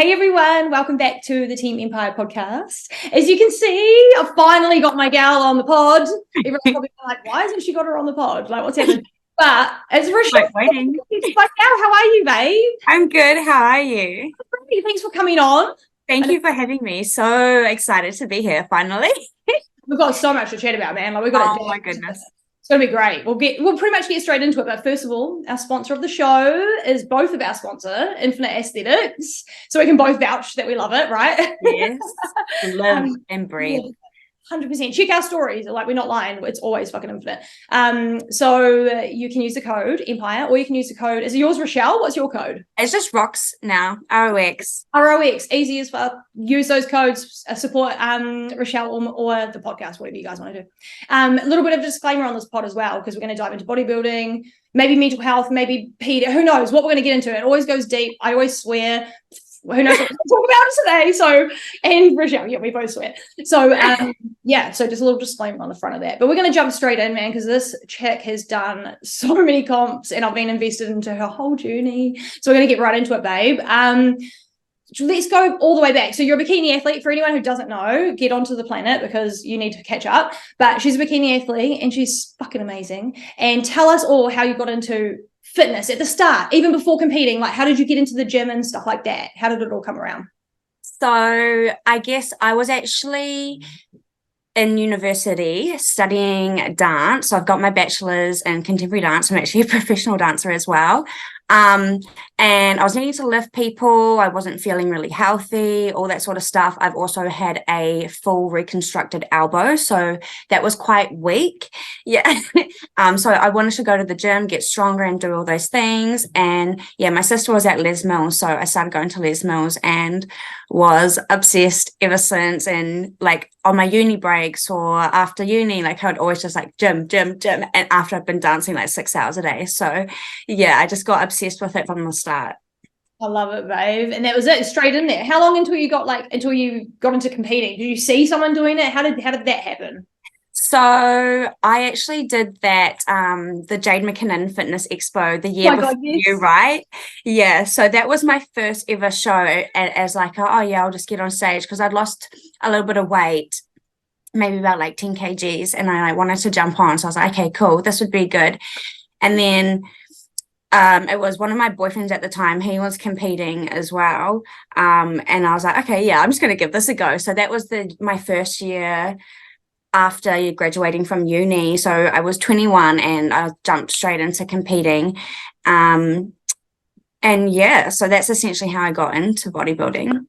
Hey everyone, welcome back to the Team Empire podcast. As you can see, I've finally got my gal on the pod. Everyone's probably like, why hasn't she got her on the pod? Like, what's happened? But it's Rochelle. Waiting. My gal, how are you, babe? I'm good. How are you? Thanks for coming on. Thank you for having me. So excited to be here finally. We've got so much to chat about, man. Like, we've got my goodness. It's going to be great. We'll pretty much get straight into it. But first of all, our sponsor of the show is both of our sponsor, Infinite Aesthetics. So we can both vouch that we love it, right? Yes. Live and breathe. 100%. Check our stories. Like, we're not lying. It's always fucking Infinite. So you can use the code Empire, or you can use the code. Is it yours, Rochelle? What's your code? It's just ROX now. ROX. ROX. Easy as fuck. Use those codes. Support Rochelle or the podcast, whatever you guys want to do. A little bit of disclaimer on this pod as well, because we're going to dive into bodybuilding, maybe mental health, maybe Peter. Who knows what we're going to get into? It always goes deep. I always swear. Who knows what we're talking about today? So, and Rochelle, yeah, we both swear. So, so just a little disclaimer on the front of that. But we're going to jump straight in, man, because this chick has done so many comps, and I've been invested into her whole journey. So we're going to get right into it, babe. Let's go all the way back. So you're a bikini athlete. For anyone who doesn't know, get onto the planet because you need to catch up. But she's a bikini athlete, and she's fucking amazing. And tell us all how you got into fitness at the start, even before competing. Like, how did you get into the gym and stuff like that? How did it all come around? So I guess I was actually in university studying dance. So I've got my bachelor's in contemporary dance. I'm actually a professional dancer as well. And I was needing to lift people. I wasn't feeling really healthy, all that sort of stuff. I've also had a full reconstructed elbow, so that was quite weak. Yeah. So I wanted to go to the gym, get stronger and do all those things. And yeah, my sister was at Les Mills, so I started going to Les Mills and was obsessed ever since. And like on my uni breaks or after uni, like I would always just like gym. And after I've been dancing like 6 hours a day. So yeah, I just got obsessed with it from the start. I love it, babe. And that was it, straight in there. How long until you got into competing? Did you see someone doing it? How did that happen? So I actually did that, the Jade McKinnon Fitness Expo the year before you, right? Yeah. So that was my first ever show as like, I'll just get on stage, because I'd lost a little bit of weight, maybe about like 10 kgs, and I wanted to jump on. So I was like, okay, cool, this would be good. And then it was one of my boyfriends at the time. He was competing as well. And I was like, okay, yeah, I'm just going to give this a go. So that was my first year after graduating from uni. So I was 21 and I jumped straight into competing. And yeah, so that's essentially how I got into bodybuilding.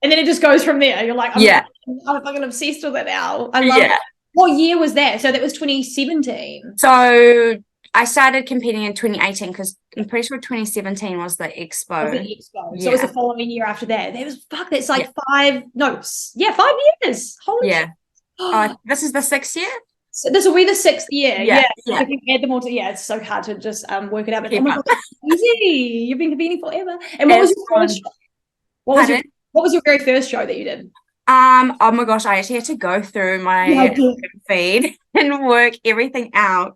And then it just goes from there. You're like, I'm fucking obsessed with it now. I love it. What year was that? So that was 2017. So I started competing in 2018, because I'm pretty sure 2017 was the expo. So it was the following year after that. That's like 5 years. Holy shit. This is the 6th year? So this will be the 6th year. Yeah. I think add them all to, it's so hard to just work it out. But oh my God, that's easy. You've been competing forever. And what was your first show? What was your very first show that you did? Oh my gosh, I actually had to go through my feed and work everything out.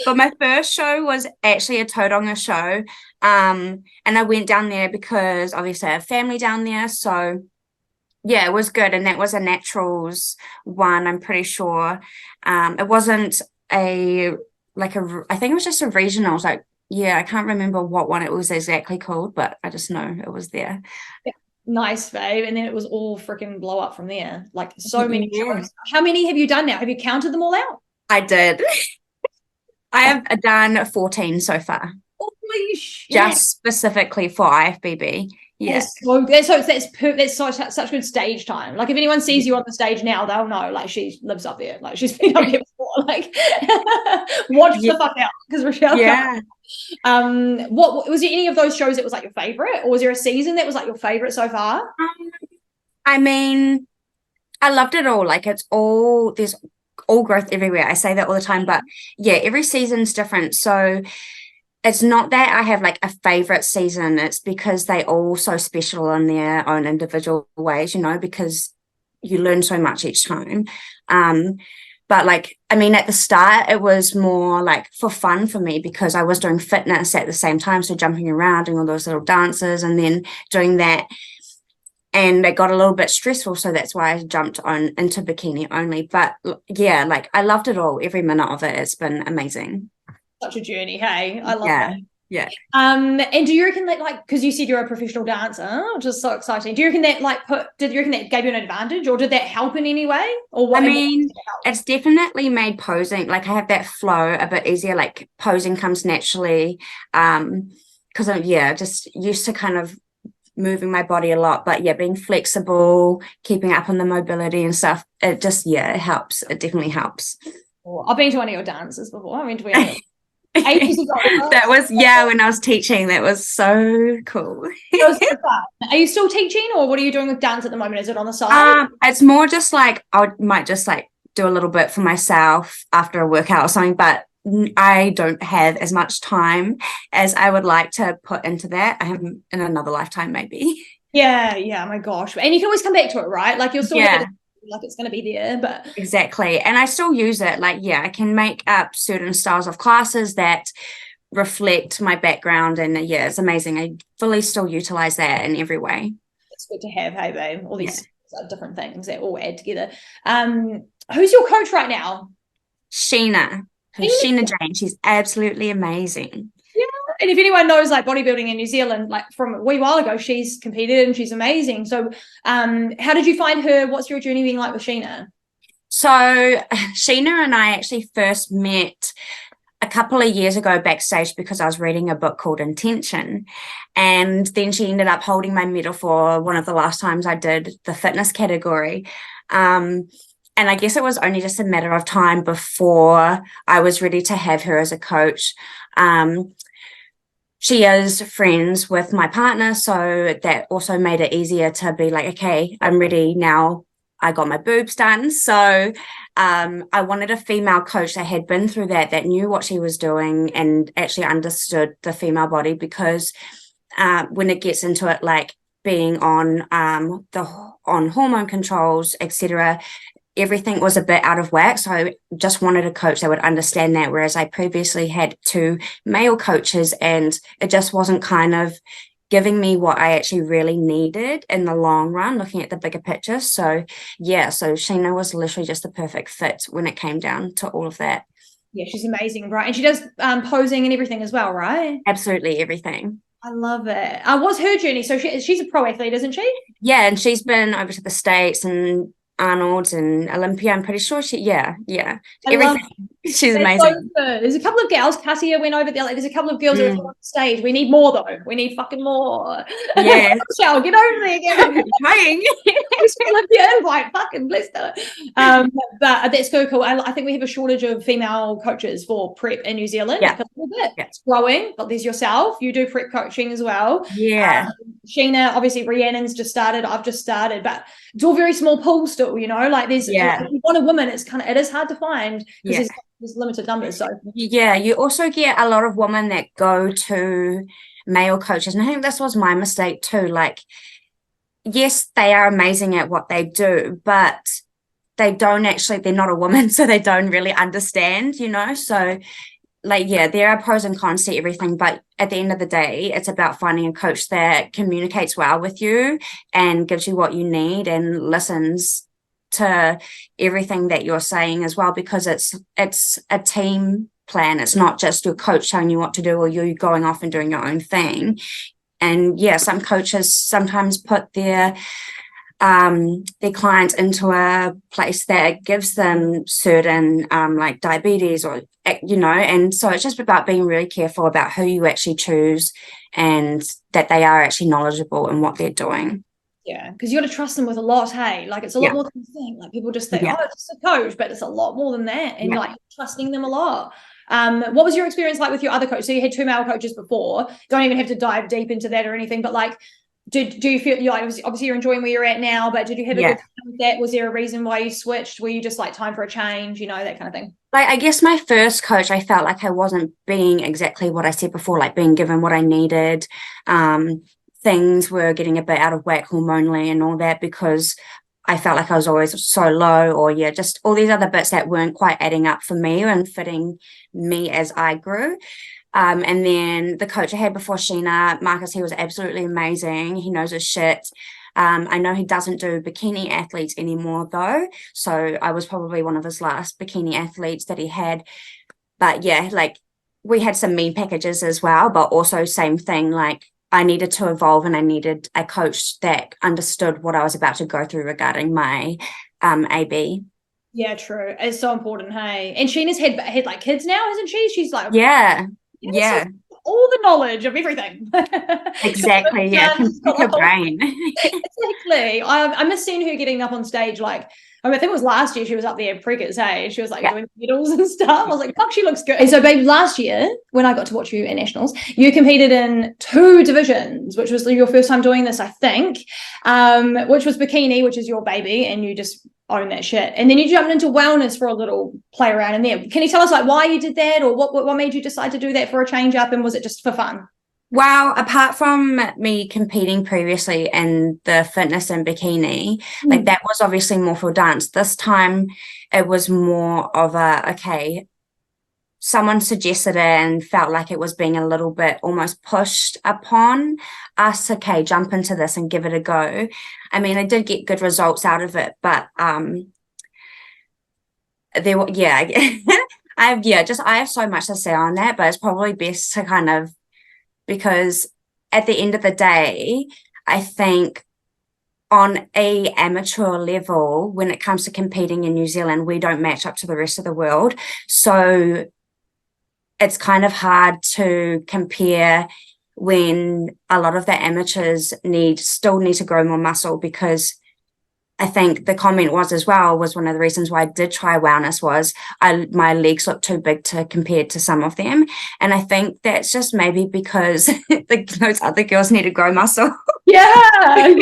But my first show was actually a Tauranga show. And I went down there because obviously I have family down there. So yeah, it was good. And that was a naturals one, I'm pretty sure. It wasn't I think it was just a regionals. Like, yeah, I can't remember what one it was exactly called, but I just know it was there. Yeah. Nice, babe. And then it was all freaking blow up from there. Like, so many shows. How many have you done now? Have you counted them all out? I did. I have done 14 so far. Holy shit. Just specifically for IFBB. Yes. That's such good stage time. Like, if anyone sees you on the stage now, they'll know, like, she lives up there. Like, she's been up here before. Like, watch the fuck out, because Rochelle. Yeah. What was there any of those shows that was like your favorite, or was there a season that was like your favorite so far? I mean, I loved it all. Like, there's all growth everywhere. I say that all the time, but yeah, every season's different. So it's not that I have like a favorite season. It's because they all so special in their own individual ways, because you learn so much each time. But like, I mean, at the start, it was more like for fun for me, because I was doing fitness at the same time. So jumping around, doing all those little dances, and then doing that and it got a little bit stressful, so that's why I jumped on into bikini only. But yeah, like I loved it all, every minute of it. It's been amazing. Such a journey, hey, I love that. Yeah. And do you reckon that, like, because you said you're a professional dancer, which is so exciting, do you reckon that did you reckon that gave you an advantage, or did that help in any way? Or what? I mean, it's definitely made posing, like I have that flow a bit easier, like posing comes naturally, because I'm just used to kind of moving my body a lot. But yeah, being flexible, keeping up on the mobility and stuff, it just it helps. It definitely helps. I've been to one of your dances before. I mean, to be honest. Ages ago. That was when I was teaching. That was so cool. That was so fun. Are you still teaching, or what are you doing with dance at the moment? Is it on the side? It's more just like I might just like do a little bit for myself after a workout or something, but I don't have as much time as I would like to put into that. I have in another lifetime, maybe. Yeah, my gosh. And you can always come back to it, right? Like you'll still like it's going to be there, but exactly. And I still use it. Like, I can make up certain styles of classes that reflect my background, and it's amazing. I fully still utilize that in every way. It's good to have, hey babe, all these different things that all add together. Who's your coach right now? Sheena Jane. She's absolutely amazing. And if anyone knows like bodybuilding in New Zealand, like from a wee while ago, she's competed and she's amazing. So how did you find her? What's your journey been like with Sheena? So Sheena and I actually first met a couple of years ago backstage because I was reading a book called Intention. And then she ended up holding my medal for one of the last times I did the fitness category. And I guess it was only just a matter of time before I was ready to have her as a coach. She is friends with my partner, so that also made it easier to be like, okay, I'm ready now. I got my boobs done. So I wanted a female coach that had been through that knew what she was doing and actually understood the female body, because when it gets into it, like being on hormone controls, etc., everything was a bit out of whack. So I just wanted a coach that would understand that, whereas I previously had 2 male coaches and it just wasn't kind of giving me what I actually really needed in the long run, looking at the bigger picture. So so Sheena was literally just the perfect fit when it came down to all of that. Yeah, she's amazing, right? And she does posing and everything as well, right? Absolutely everything. I love it. What's her journey? So she's a pro athlete, isn't she? Yeah, and she's been over to the States and Arnold's and Olympia. I'm pretty sure everything. She's amazing. So there's a couple of girls. Cassia went over there. Like, there's a couple of girls that are on stage. We need more though. We need fucking more. Yeah. Rochelle, get over there again. Trying. Olympia invite. Fucking bless her. But that's so cool. I think we have a shortage of female coaches for prep in New Zealand. Yeah. A little bit. Yeah. It's growing, but there's yourself. You do prep coaching as well. Yeah. Sheena, obviously Rhiannon's just started. I've just started, but it's all very small pools still, you know, like there's, if you want a woman, it is hard to find because there's limited numbers. So you also get a lot of women that go to male coaches. And I think this was my mistake too. Like, yes, they are amazing at what they do, but they're not a woman, so they don't really understand, you know? So like, there are pros and cons to everything, but at the end of the day, it's about finding a coach that communicates well with you and gives you what you need and listens to everything that you're saying as well, because it's a team plan. It's not just your coach telling you what to do or you going off and doing your own thing. And some coaches sometimes put their clients into a place that gives them certain like diabetes or, you know, and so it's just about being really careful about who you actually choose and that they are actually knowledgeable in what they're doing. Yeah, because you got to trust them with a lot, hey? Like, it's a lot more than you think. Like, people just think, oh, it's just a coach, but it's a lot more than that. And like, trusting them a lot. What was your experience like with your other coach? So you had 2 male coaches before. Don't even have to dive deep into that or anything, but like, do you feel like obviously you're enjoying where you're at now, but did you have a good time with that? Was there a reason why you switched? Were you just like time for a change, you know, that kind of thing? Like, I guess my first coach, I felt like I wasn't being exactly what I said before, like being given what I needed. Things were getting a bit out of whack hormonally and all that, because I felt like I was always so low, or just all these other bits that weren't quite adding up for me and fitting me as I grew. And then the coach I had before Sheena, Marcus, he was absolutely amazing. He knows his shit. I know he doesn't do bikini athletes anymore though, so I was probably one of his last bikini athletes that he had. But yeah, like we had some meal packages as well, but also same thing, like I needed to evolve and I needed a coach that understood what I was about to go through regarding my AB. Yeah, true. It's so important, hey. And Sheena's had like kids now, hasn't she? She's like, yeah. All the knowledge of everything. Exactly. Yeah, can pick her brain. Exactly. I miss seeing her getting up on stage. Like, I think it was last year she was up there preggers, hey. She was like doing medals and stuff. I was like, fuck, she looks good. And so, babe, last year when I got to watch you at Nationals, you competed in 2 divisions, which was your first time doing this, I think. Which was bikini, which is your baby, and you just own that shit. And then you jumped into wellness for a little play around in there. Can you tell us like why you did that, or what made you decide to do that for a change up, and was it just for fun? Well, apart from me competing previously in the fitness and bikini, like that was obviously more for dance. This time it was more of okay, someone suggested it and felt like it was being a little bit almost pushed upon us. Okay, jump into this and give it a go. I mean, I did get good results out of it, but there were, I have so much to say on that, but it's probably best to kind of, because at the end of the day, I think on a amateur level, when it comes to competing in New Zealand, we don't match up to the rest of the world. So it's kind of hard to compare when a lot of the amateurs still need to grow more muscle, because I think the comment was one of the reasons why I did try wellness was my legs look too big to compare to some of them. And I think that's just maybe because those other girls need to grow muscle. Yeah,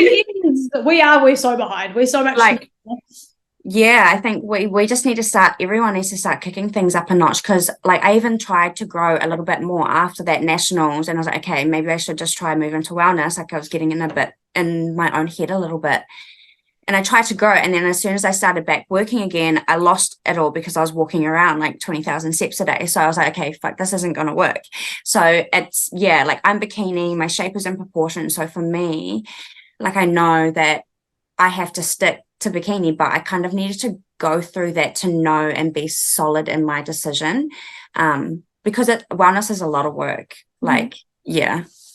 we're so behind. We're so much like, yeah, I think we just need to everyone needs to start kicking things up a notch, because like I even tried to grow a little bit more after that nationals, and I was like, okay, maybe I should just try moving to wellness. Like I was getting in a bit in my own head a little bit. And I tried to grow, and then as soon as I started back working again, I lost it all because I was walking around like 20,000 steps a day. So I was like, okay, fuck, this isn't going to work. So it's, like I'm bikini, my shape is in proportion. So for me, like I know that I have to stick to bikini, but I kind of needed to go through that to know and be solid in my decision, because wellness is a lot of work. Like,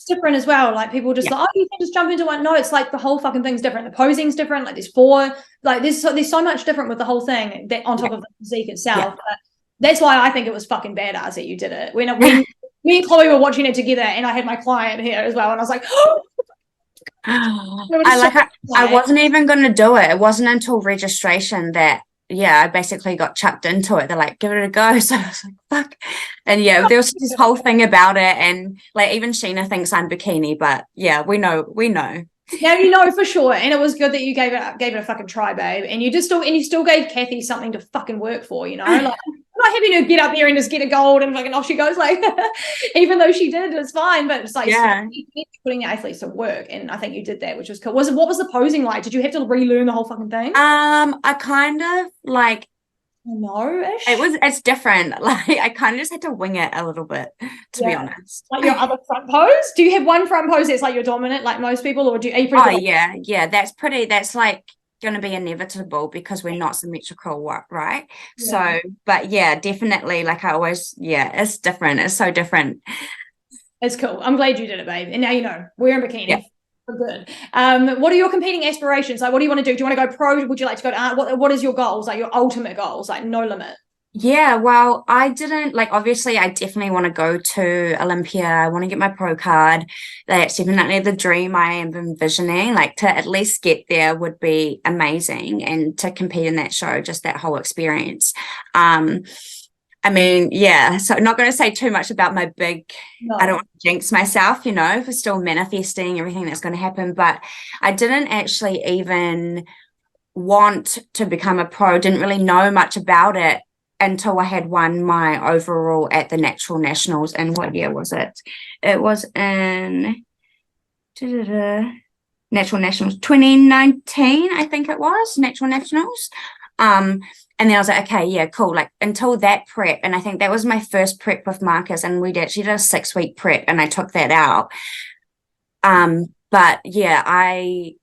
different as well. Like people just like, oh, you can just jump into one. No, it's like the whole fucking thing's different. The posing's different. Like there's so much different with the whole thing that on top of the physique itself. But that's why I think it was fucking badass that you did it. When me and Chloe were watching it together, and I had my client here as well, and I was like, oh. I wasn't even going to do it. It wasn't until registration that I basically got chucked into it. They're like, give it a go. So I was like, fuck. And there was this whole thing about it. And like, even Sheena thinks I'm bikini, but we know. Now you know for sure. And it was good that you gave it a fucking try, babe. And you still gave Kathy something to fucking work for, you know? Like, I'm not happy to get up there and just get a gold and fucking off she goes. Like, even though she did, it's fine. But it's like putting your athletes to work, and I think you did that, which was cool. What was the posing like? Did you have to relearn the whole fucking thing? I kind of like. No-ish. It's different. Like I kind of just had to wing it a little bit, to be honest. Like your other front pose? Do you have one front pose that's like your dominant, like most people, or are you pretty that's like going to be inevitable because we're not symmetrical, right? Yeah. So, but definitely, like I always, it's different. It's so different. It's cool. I'm glad you did it, babe. And now you know we're in bikini. Yeah. We're good. What are your competing aspirations? Like, what do you want to do? Do you want to go pro? Would you like to go to art? What is your goals? Like your ultimate goals? Like no limit. Yeah, well, I didn't obviously I definitely want to go to Olympia. I want to get my pro card. That's definitely the dream I am envisioning. Like to at least get there would be amazing, and to compete in that show, just that whole experience. I mean, so I'm not going to say too much about my I don't want to jinx myself, for still manifesting everything that's going to happen. But I didn't actually even want to become a pro, didn't really know much about it until I had won my overall at the Natural Nationals. And what year was it? It was in Natural Nationals 2019, I think it was, Natural Nationals. And then I was like, okay, cool. Like until that prep, and I think that was my first prep with Marcus, and we'd actually did a 6-week prep, and I took that out. But I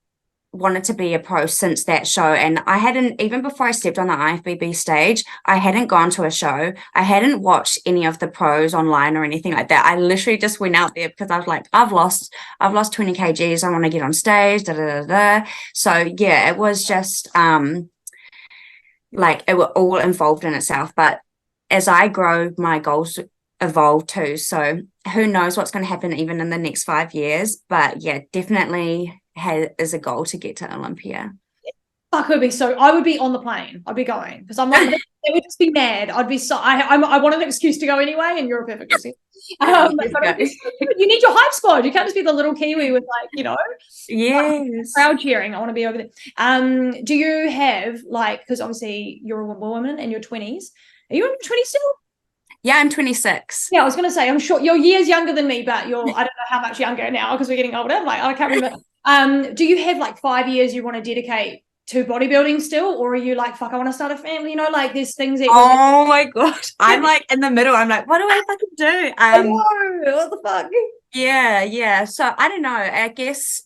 wanted to be a pro since that show, and I hadn't, even before I stepped on the IFBB stage, I hadn't gone to a show. I hadn't watched any of the pros online or anything like that. I literally just went out there because I was like, I've lost 20 kgs. I want to get on stage. Da, da, da, da. So yeah, it was just like it were all involved in itself. But as I grow, my goals evolve too. So who knows what's going to happen even in the next 5 years. But yeah, definitely is a goal to get to Olympia. I would be on the plane. I'd be going because I'm like, it would just be mad. I'd be so, I want an excuse to go anyway, and you're a perfect excuse. You need your hype squad. You can't just be the little Kiwi with like, you know, yes, crowd cheering. I want to be over there. Do you have like, because obviously you're a woman in your 20s. Are you in your 20s still? Yeah, I'm 26. Yeah, I was going to say, I'm sure you're years younger than me, but I don't know how much younger now because we're getting older. I'm like, I can't remember. Do you have like 5 years you want to dedicate to bodybuilding still, or are you like, fuck, I want to start a family? You know, like there's things that. Oh my gosh, I'm like in the middle. I'm like, what do I fucking do? I know, what the fuck? Yeah. So I don't know. I guess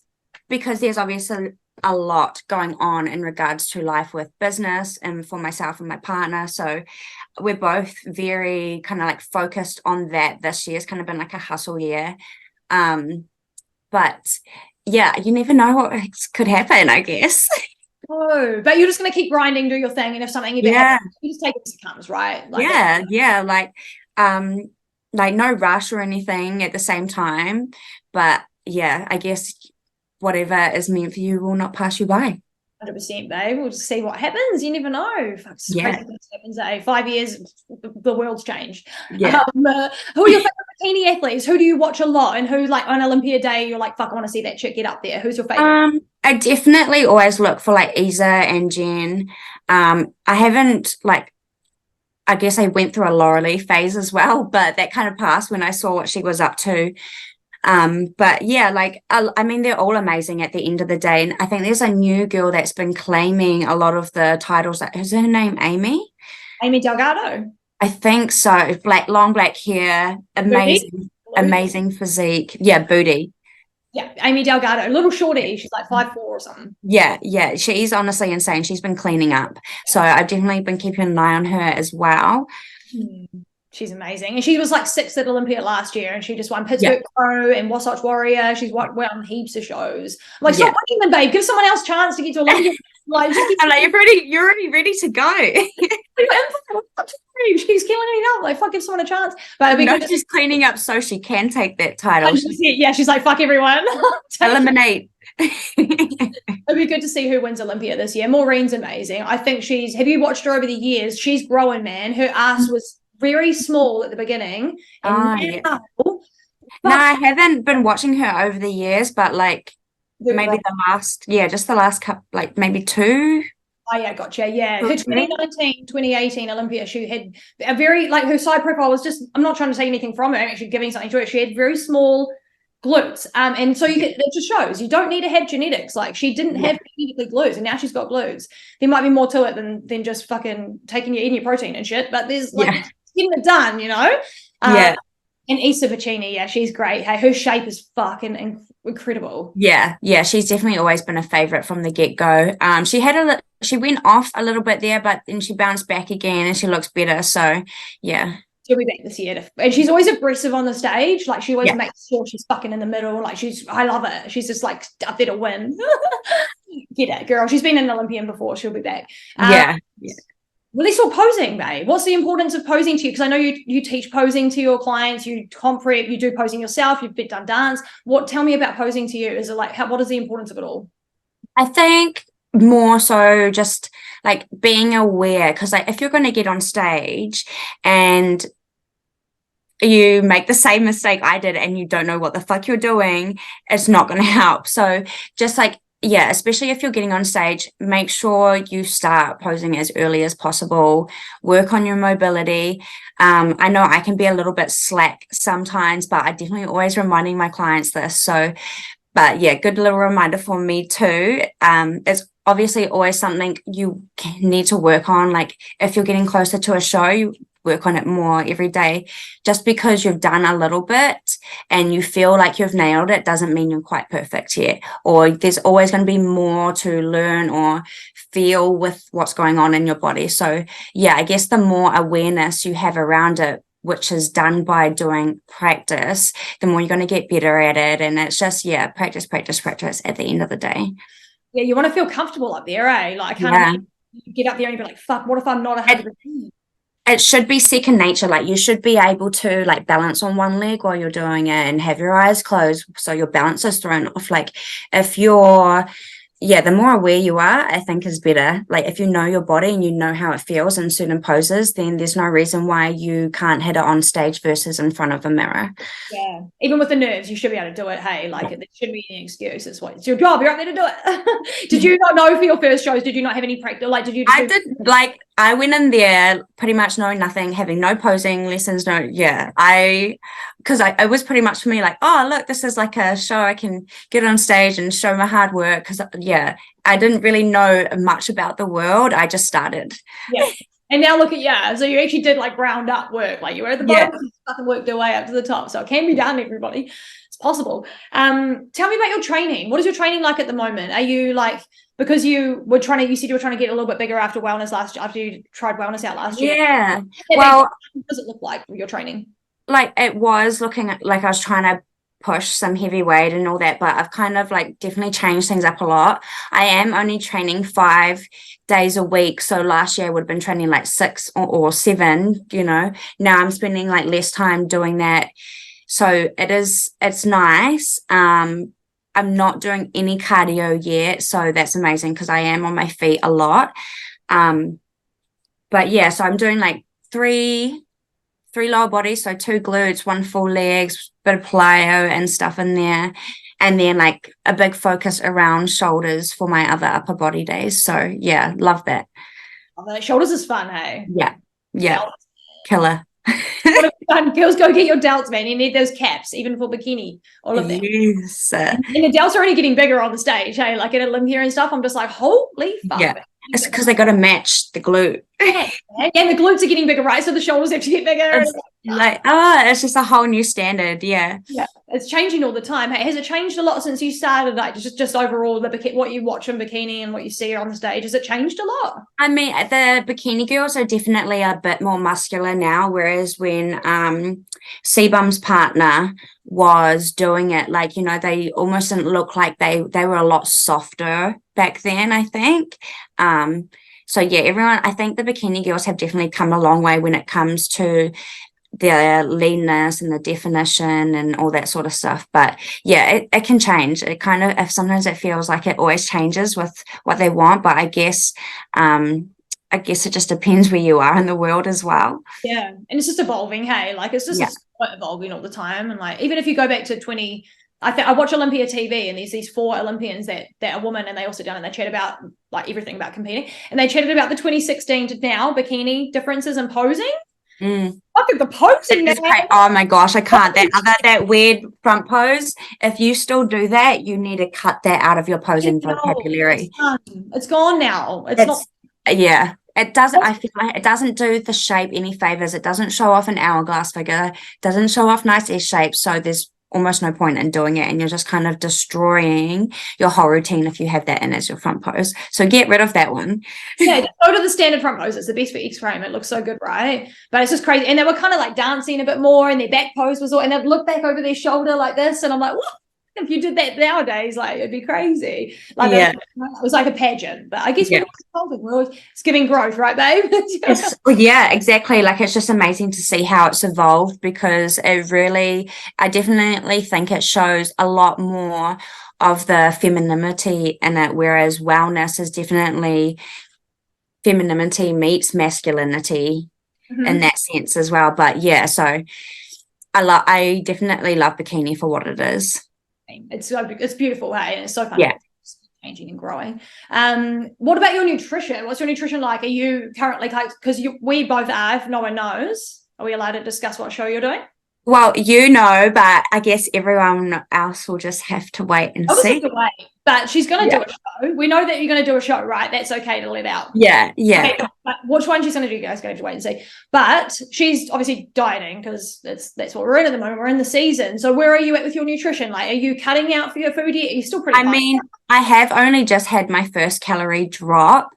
because there's obviously a lot going on in regards to life with business and for myself and my partner. So we're both very kind of like focused on that. This year's kind of been like a hustle year. But yeah, you never know what could happen, I guess. Oh, but you're just going to keep grinding, do your thing. And if something happens, you just take it as it comes, right? Like like no rush or anything at the same time. But yeah, I guess whatever is meant for you will not pass you by. 100%, babe. We'll just see what happens. You never know. Fuck, crazy things happens, eh? 5 years, the world's changed. Yeah. Who are your favorite bikini athletes? Who do you watch a lot? And who, like, on Olympia Day, you're like, fuck, I want to see that chick get up there. Who's your favorite? I definitely always look for like Isa and Jen. I haven't I guess I went through a Laurelie phase as well, but that kind of passed when I saw what she was up to. But yeah, like, I mean, they're all amazing at the end of the day. And I think there's a new girl that's been claiming a lot of the titles. Is her name Amy? Amy Delgado. I think so. Long black hair, amazing physique. Yeah, booty. Yeah, Amy Delgado, a little shorty. She's like 5'4" or something. Yeah. She's honestly insane. She's been cleaning up. So I've definitely been keeping an eye on her as well. She's amazing. And she was like 6th at Olympia last year, and she just won Pittsburgh Pro and Wasatch Warrior. She's won heaps of shows. I'm like, stop winning them, babe. Give someone else a chance to get to Olympia. Like, I'm like, you're already ready to go. She's killing it up. Like, fuck, give someone a chance. But she's cleaning up so she can take that title. She's like, fuck everyone. Eliminate. It'd be good to see who wins Olympia this year. Maureen's amazing. I think have you watched her over the years? She's growing, man. Her ass was very small at the beginning. No, I haven't been watching her over the years, but like maybe just the last couple, like maybe 2. Oh yeah, gotcha. Yeah, her 2019, 2018 Olympia, she had a very, like, her side profile was just, I'm not trying to take anything from her, I'm actually giving something to her. She had very small glutes, and so it just shows you don't need to have genetics. Like, she didn't have genetically glutes, and now she's got glutes. There might be more to it than just fucking eating your protein and shit, but there's like getting it done, you know. And Isa Pacini, she's great. Hey, her shape is fucking incredible. Yeah, she's definitely always been a favorite from the get-go. She went off a little bit there, but then she bounced back again, and she looks better. So yeah, she'll be back this year. And she's always aggressive on the stage. Like, she always makes sure she's fucking in the middle. Like, I love it. She's just like up there to win. Get it, girl. She's been an Olympian before. She'll be back. Well, let's talk posing, babe. What's the importance of posing to you? Because I know you teach posing to your clients, you comp prep, you do posing yourself, you've done dance. Tell me about posing to you. Is it like, what is the importance of it all? I think more so just like being aware, because like if you're going to get on stage and you make the same mistake I did and you don't know what the fuck you're doing, it's not going to help. So just like, especially if you're getting on stage, make sure you start posing as early as possible. Work on your mobility. I know I can be a little bit slack sometimes, but I definitely always reminding my clients this. So, but yeah, good little reminder for me too. It's obviously always something you need to work on. Like if you're getting closer to a show, work on it more every day. Just because you've done a little bit and you feel like you've nailed it doesn't mean you're quite perfect yet, or there's always going to be more to learn or feel with what's going on in your body. So yeah, I guess the more awareness you have around it, which is done by doing practice, the more you're going to get better at it. And it's just, yeah, practice at the end of the day. Yeah, you want to feel comfortable up there, eh? Like, I can't get up there and be like, fuck, what if I'm not 100%? It should be second nature. Like, you should be able to like balance on one leg while you're doing it and have your eyes closed so your balance is thrown off. Like, if you're, the more aware you are, I think is better. Like, if you know your body and you know how it feels in certain poses, then there's no reason why you can't hit it on stage versus in front of a mirror. Yeah, even with the nerves, you should be able to do it. Hey, like, there shouldn't be any excuse. It's your job. You're up there to do it. Did you not know for your first shows? Did you not have any practice? Like, did you? I went in there pretty much knowing nothing, having no posing lessons. Because it was pretty much for me like, oh, look, this is like a show. I can get on stage and show my hard work. Because I didn't really know much about the world. I just started. Yeah. And now look at so you actually did like ground up work. Like, you were at the bottom, you fucking worked your way up to the top. So it can be done, everybody. It's possible. Tell me about your training. What is your training like at the moment? Are you like, because you said you were trying to get a little bit bigger after you tried wellness out last year. Yeah. Well, what does it look like for your training? Like, it was looking like I was trying to push some heavy weight and all that, but I've kind of like definitely changed things up a lot. I am only training 5 days a week. So last year I would have been training like 6 or 7, Now I'm spending like less time doing that. So it's nice. I'm not doing any cardio yet, so that's amazing because I am on my feet a lot. But yeah, so I'm doing like three lower bodies, so 2 glutes, 1 full legs, bit of plyo and stuff in there, and then like a big focus around shoulders for my other upper body days. So yeah, love that. Shoulders is fun, hey? Yeah, killer. What have you done? Girls, go get your delts, man. You need those caps, even for bikini. All of them. Yes. And the delts are only getting bigger on the stage, hey? Like at Olympia and stuff, I'm just like, holy fuck. Yeah. It's because they got to match the glute. Yeah, and the glutes are getting bigger, right? So the shoulders have to get bigger. It's just a whole new standard. Yeah, it's changing all the time. Hey, has it changed a lot since you started? Like just overall, what you watch in bikini and what you see on the stage, has it changed a lot? I mean, the bikini girls are definitely a bit more muscular now, whereas when Seabum's partner was doing it, like, they almost didn't look like they were a lot softer back then, I think. So yeah, I think the bikini girls have definitely come a long way when it comes to their leanness and the definition and all that sort of stuff. But yeah, it can change. It kind of, sometimes it feels like it always changes with what they want, but I guess it just depends where you are in the world as well. Yeah, and it's just evolving, hey? Like, it's just evolving all the time. And like, even if you go back to I watch Olympia TV, and there's these 4 Olympians that are women, and they all sit down and they chat about like everything about competing. And they chatted about the 2016 to now bikini differences in posing. Look at the posing. Oh my gosh, I can't. That weird front pose. If you still do that, you need to cut that out of your posing vocabulary. It's gone now. It's not. Yeah. It doesn't. I feel like it doesn't do the shape any favors. It doesn't show off an hourglass figure. Doesn't show off nice S shapes. So there's almost no point in doing it, and you're just kind of destroying your whole routine if you have that in as your front pose. So get rid of that one. Yeah, just go to the standard front pose. It's the best for X-frame. It looks so good, right? But it's just crazy. And they were kind of like dancing a bit more, and their back pose was all, and they'd look back over their shoulder like this, and I'm like, what? If you did that nowadays, like, it'd be crazy. Like, it was like a pageant. But I guess it's giving growth, right, babe? Yeah, exactly. Like, it's just amazing to see how it's evolved, because I definitely think it shows a lot more of the femininity in it, whereas wellness is definitely femininity meets masculinity in that sense as well. But yeah, so I definitely love bikini for what it is. It's beautiful, hey, and it's so fun. Yeah, changing and growing. What about your nutrition? What's your nutrition like? Are you currently, because we both are, if no one knows, are we allowed to discuss what show you're doing? Well, you know, but I guess everyone else will just have to wait and see. Wait, but she's going to do a show. We know that you're going to do a show, right? That's okay to let out. Yeah. Okay, but which one she's going to do, you guys going to have to wait and see. But she's obviously dieting because that's what we're in at the moment. We're in the season. So where are you at with your nutrition? Like, are you cutting out for your food yet? Are you still pretty high? I have only just had my first calorie drop.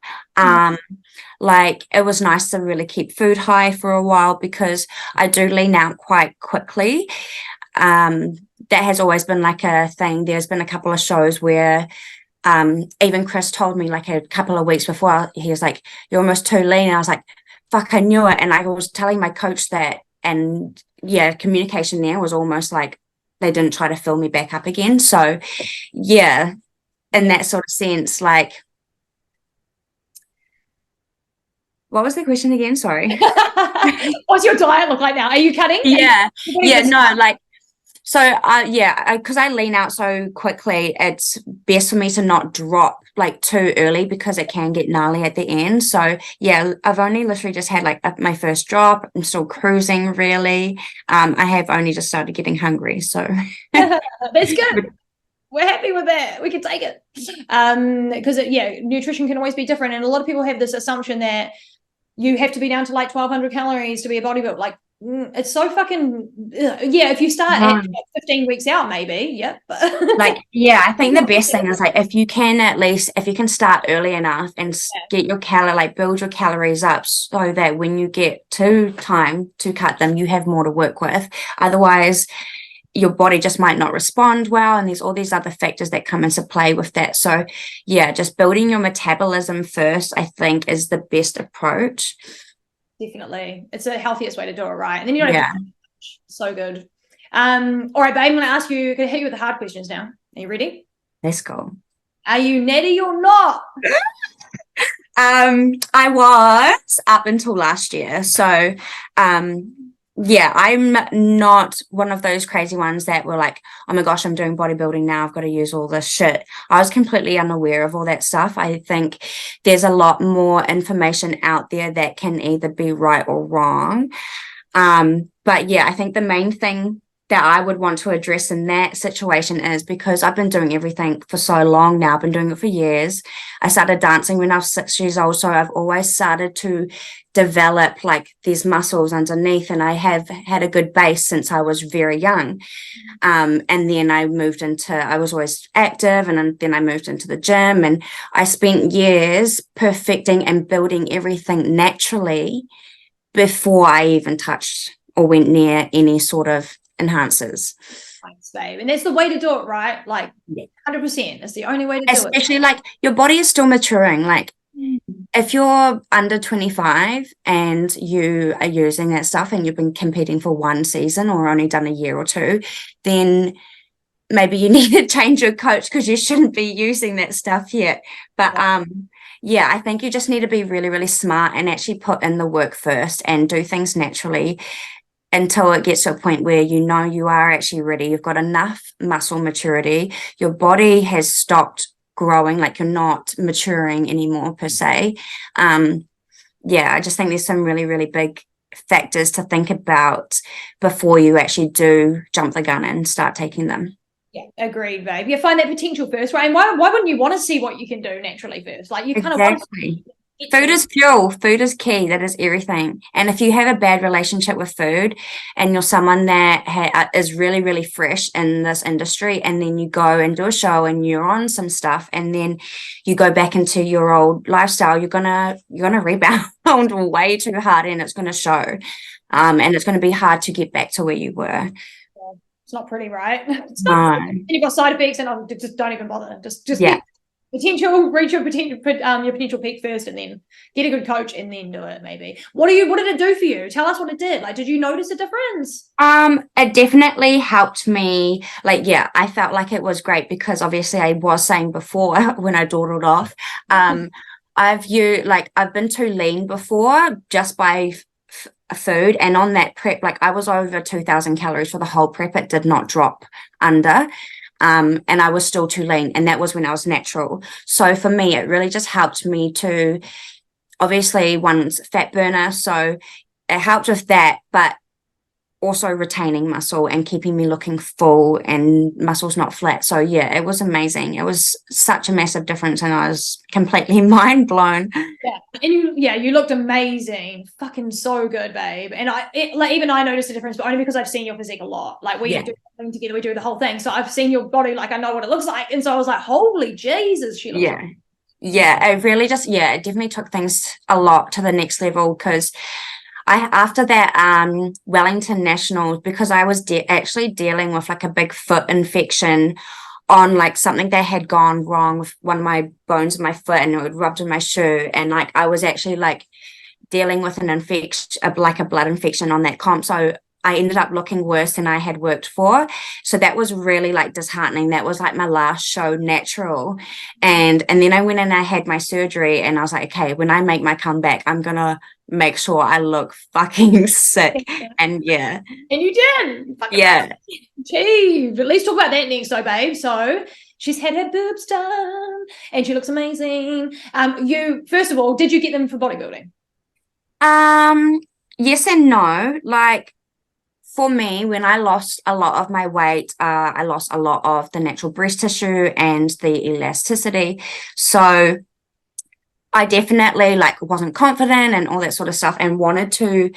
Like, it was nice to really keep food high for a while because I do lean out quite quickly. That has always been like a thing. There's been a couple of shows where even Chris told me like a couple of weeks before, he was like, "You're almost too lean." And I was like, fuck, I knew it. And I was telling my coach that, and yeah, communication there was almost like they didn't try to fill me back up again. So yeah, in that sort of sense, like, what was the question again? Sorry. What's your diet look like now? Are you cutting? Yeah. No, like, so because I lean out so quickly, it's best for me to not drop like too early because it can get gnarly at the end. So yeah, I've only literally just had like my first drop. I'm still cruising really. I have only just started getting hungry. So that's good. We're happy with that. We can take it. Because nutrition can always be different. And a lot of people have this assumption that you have to be down to like 1,200 calories to be a bodybuilder. Like, it's so fucking, if you start at 15 weeks out, maybe, yep. Like, yeah, I think the best thing is like, if you can start early enough and get your build your calories up so that when you get to time to cut them, you have more to work with. Otherwise, your body just might not respond well, and there's all these other factors that come into play with that. So yeah, just building your metabolism first, I think, is the best approach. Definitely. It's the healthiest way to do it, right? And then you don't have to so good. All right, babe, I'm going to ask you, going to hit you with the hard questions now. Are you ready? Let's go. Are you natty or not? I was up until last year. So yeah, I'm not one of those crazy ones that were like, oh my gosh, I'm doing bodybuilding now, I've got to use all this shit. I was completely unaware of all that stuff. I think there's a lot more information out there that can either be right or wrong. But yeah, I think the main thing that I would want to address in that situation is, because I've been doing everything for so long now, I've been doing it for years. I started dancing when I was 6 years old, so I've always started to develop like these muscles underneath, and I have had a good base since I was very young. And then I was always active, and then I moved into the gym, and I spent years perfecting and building everything naturally before I even touched or went near any sort of enhancers. Thanks, babe. And that's the way to do it, right? Like 100%. It's the only way to do it. Especially like your body is still maturing. Like if you're under 25 and you are using that stuff and you've been competing for one season or only done a year or two, then maybe you need to change your coach because you shouldn't be using that stuff yet. But yeah, I think you just need to be really, really smart and actually put in the work first and do things naturally until it gets to a point where you know you are actually ready. You've got enough muscle maturity. Your body has stopped growing, like you're not maturing anymore per se. Yeah, I just think there's some really, really big factors to think about before you actually do jump the gun and start taking them. Yeah, agreed, babe. You find that potential first, right? And why wouldn't you want to see what you can do naturally first? Like you kind of want to. Food is fuel. Food is key. That is everything. And if you have a bad relationship with food and you're someone that is really, really fresh in this industry, and then you go and do a show and you're on some stuff and then you go back into your old lifestyle, you're gonna rebound way too hard, and it's going to show. And it's going to be hard to get back to where you were. It's not pretty, right? It's not. And you've got side effects, and just don't even bother. Just reach your potential peak first, and then get a good coach, and then do it. Maybe. What did it do for you? Tell us what it did. Like, did you notice a difference? It definitely helped me. Like, yeah, I felt like it was great because obviously I was saying before when I dawdled off, I've been too lean before just by food, and on that prep, like I was over 2,000 calories for the whole prep. It did not drop under. And I was still too lean, and that was when I was natural. So for me, it really just helped me to, obviously, one's fat burner, so it helped with that. But also retaining muscle and keeping me looking full and muscles not flat. So yeah, it was amazing. It was such a massive difference, and I was completely mind blown. Yeah, and you looked amazing, fucking so good, babe. And even I noticed a difference, but only because I've seen your physique a lot. Like we do something together, we do the whole thing. So I've seen your body, like I know what it looks like, and so I was like, holy Jesus, she looks. Yeah, it really just it definitely took things a lot to the next level, because after that Wellington Nationals, because I was actually dealing with like a big foot infection on like something that had gone wrong with one of my bones in my foot, and it would rubbed in my shoe, and like I was actually like dealing with an infection, like a blood infection on that comp. So I ended up looking worse than I had worked for. So that was really like disheartening. That was like my last show natural. And then I went and I had my surgery, and I was like, okay, when I make my comeback, I'm gonna make sure I look fucking sick. And yeah. And you did. Gee, at least talk about that next though, babe. So she's had her boobs done and she looks amazing. You, first of all, did you get them for bodybuilding? Yes and no. Like, for me, when I lost a lot of my weight, I lost a lot of the natural breast tissue and the elasticity. So I definitely like wasn't confident and all that sort of stuff, and wanted to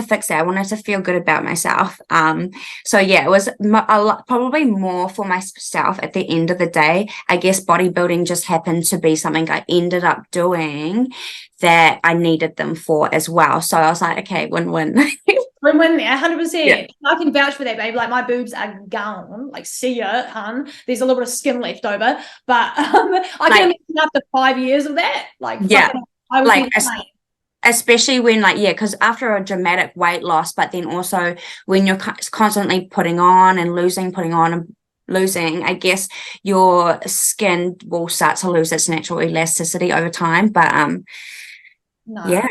fix that. I wanted to feel good about myself. So yeah, it was probably more for myself at the end of the day. I guess bodybuilding just happened to be something I ended up doing that I needed them for as well. So I was like, okay, win-win. Win-win there, 100%. Yeah. I can vouch for that, babe. Like my boobs are gone. Like, see ya, hun. There's a little bit of skin left over, but I can imagine after 5 years of that, like, yeah, I would like especially when like because after a dramatic weight loss, but then also when you're constantly putting on and losing, putting on and losing, I guess your skin will start to lose its natural elasticity over time. But no. Yeah.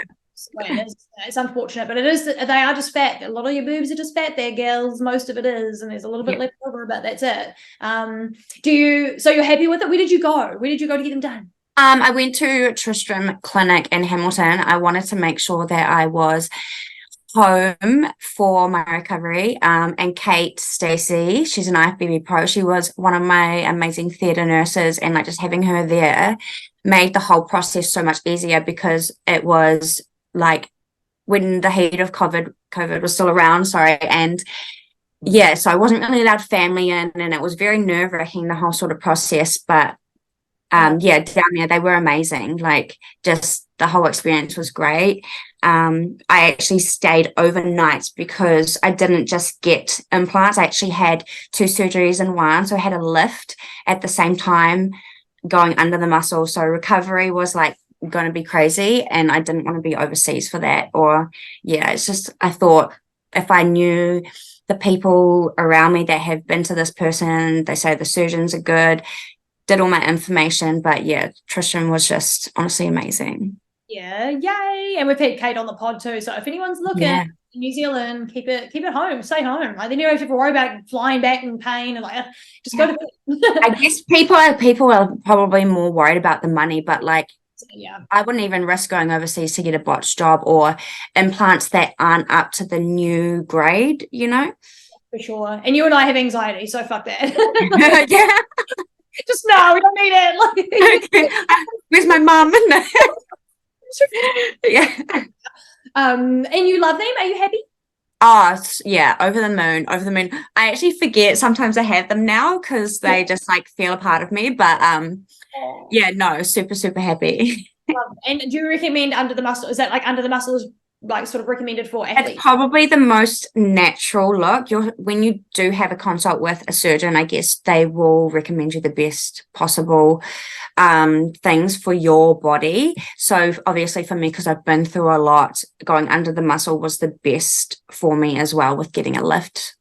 It's unfortunate, but they are just fat. A lot of your boobs are just fat there, girls. Most of it is, and there's a little bit left over, but that's it. So you're happy with it? Where did you go to get them done? I went to Tristram Clinic in Hamilton. I wanted to make sure that I was home for my recovery. And Kate Stacey, she's an IFBB pro. She was one of my amazing theatre nurses, and like just having her there made the whole process so much easier, because it was like when the heat of COVID was still around, and yeah, so I wasn't really allowed family in, and it was very nerve-wracking, the whole sort of process. But down there they were amazing. Like, just the whole experience was great. I actually stayed overnight because I didn't just get implants. I actually had 2 surgeries in one, so I had a lift at the same time going under the muscle. So recovery was like going to be crazy, and I didn't want to be overseas for that. It's just, I thought if I knew the people around me that have been to this person, they say the surgeons are good, did all my information. But yeah, Tristan was just honestly amazing. Yeah, yay. And we've had Kate on the pod too, so if anyone's looking in New Zealand, keep it home, stay home. Like, then you don't have to worry about flying back in pain, and like, just go to bed. I guess people are probably more worried about the money, but like, I wouldn't even risk going overseas to get a botched job or implants that aren't up to the new grade, For sure. And you and I have anxiety, so fuck that. Yeah. Just no, we don't need it. Okay. Where's my mum? Yeah. And you love them? Are you happy? Oh yeah, over the moon. I actually forget sometimes I have them now, because they just like feel a part of me. But super, super happy. And do you recommend Under the Muscle? Is that like Under the Muscle is like sort of recommended for athletes? It's probably the most natural look. When you do have a consult with a surgeon, I guess they will recommend you the best possible things for your body. So obviously for me, because I've been through a lot, going Under the Muscle was the best for me as well, with getting a lift.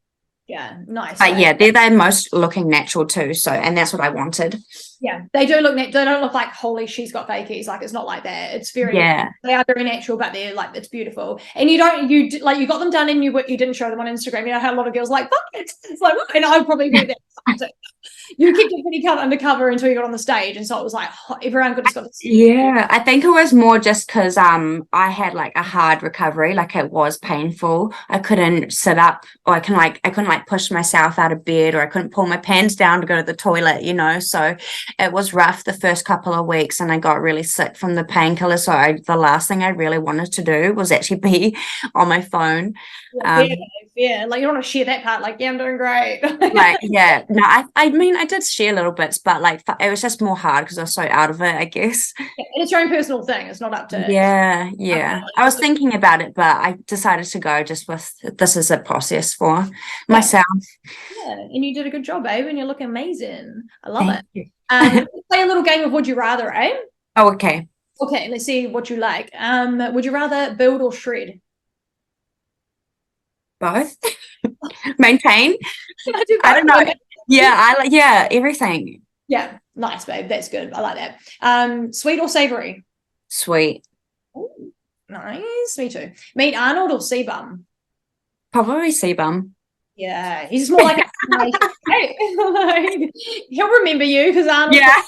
Yeah, nice. But yeah, they're most looking natural too. So, and that's what I wanted. Yeah, they do look. They don't look like holy, she's got fakies. Like it's not like that. It's very. Yeah. They are very natural, but they're like it's beautiful. And you got them done and you didn't show them on Instagram. You know how a lot of girls like fuck it. It's like, and I probably do that. You kept it pretty undercover until you got on the stage, and so it was like everyone just got to see. Yeah, I think it was more just because I had like a hard recovery, like it was painful. I couldn't sit up, or I couldn't like push myself out of bed, or I couldn't pull my pants down to go to the toilet, you know. So it was rough the first couple of weeks, and I got really sick from the painkiller. So the last thing I really wanted to do was actually be on my phone. Yeah, like you don't want to share that part. Like, yeah, I'm doing great. Like, yeah, no, I mean, I did share little bits, but like it was just more hard because I was so out of it, I guess. Yeah, and it's your own personal thing. It's not up to. Yeah. I was thinking about it, but I decided to go just with this is a process for myself. Yeah, and you did a good job, babe, and you look amazing. I love Thank it. you. Let's play a little game of Would You Rather, eh? Oh, okay. Okay, let's see what you like. Would you rather build or shred? Both. Maintain. I don't know. Yeah, everything. Yeah, nice, babe. That's good. I like that. Sweet or savory? Sweet. Ooh, nice. Me too. Meet Arnold or Seabum? Probably sebum. Yeah, he's more like hey, like, he'll remember you because Arnold. Yeah.